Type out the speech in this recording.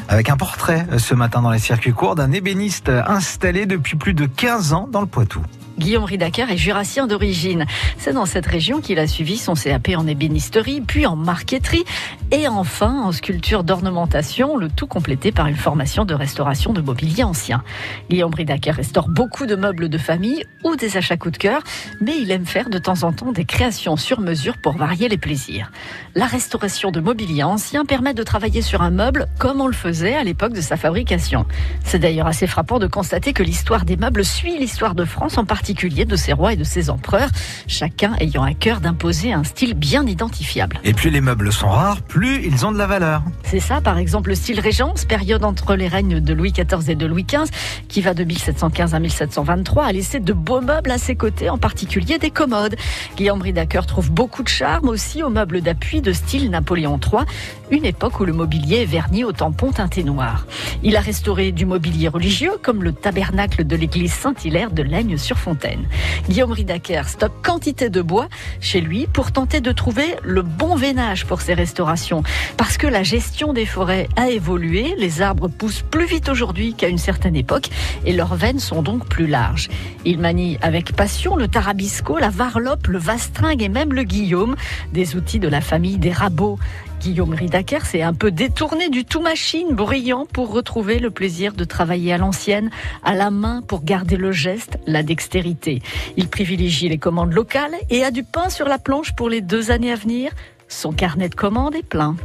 Avec un portrait ce matin dans les circuits courts d'un ébéniste installé depuis plus de 15 ans dans le Poitou. Guillaume Ridacker est jurassien d'origine. C'est dans cette région qu'il a suivi son CAP en ébénisterie, puis en marqueterie et enfin en sculpture d'ornementation, le tout complété par une formation de restauration de mobilier ancien. Guillaume Ridacker restaure beaucoup de meubles de famille ou des achats coup de cœur, mais il aime faire de temps en temps des créations sur mesure pour varier les plaisirs. La restauration de mobilier ancien permet de travailler sur un meuble comme on le faisait à l'époque de sa fabrication. C'est d'ailleurs assez frappant de constater que l'histoire des meubles suit l'histoire de France, en particulier de ses rois et de ses empereurs, chacun ayant à cœur d'imposer un style bien identifiable. Et plus les meubles sont rares, plus ils ont de la valeur. C'est ça, par exemple, le style Régence, période entre les règnes de Louis XIV et de Louis XV, qui va de 1715 à 1723, a laissé de beaux meubles à ses côtés, en particulier des commodes. Guillaume Ridacker trouve beaucoup de charme aussi aux meubles d'appui de style Napoléon III, une époque où le mobilier est verni au tampon teinté noir. Il a restauré du mobilier religieux, comme le tabernacle de l'église Saint-Hilaire de Laigne-sur-Fontaine. Guillaume Ridacker stocke quantité de bois chez lui pour tenter de trouver le bon veinage pour ses restaurations. Parce que la gestion des forêts a évolué, les arbres poussent plus vite aujourd'hui qu'à une certaine époque et leurs veines sont donc plus larges. Il manie avec passion le tarabisco, la varlope, le vastringue et même le guillaume, des outils de la famille des rabots. Guillaume Ridacker s'est un peu détourné du tout machine brillant pour retrouver le plaisir de travailler à l'ancienne, à la main pour garder le geste, la dextérité. Il privilégie les commandes locales et a du pain sur la planche pour les 2 années à venir. Son carnet de commandes est plein.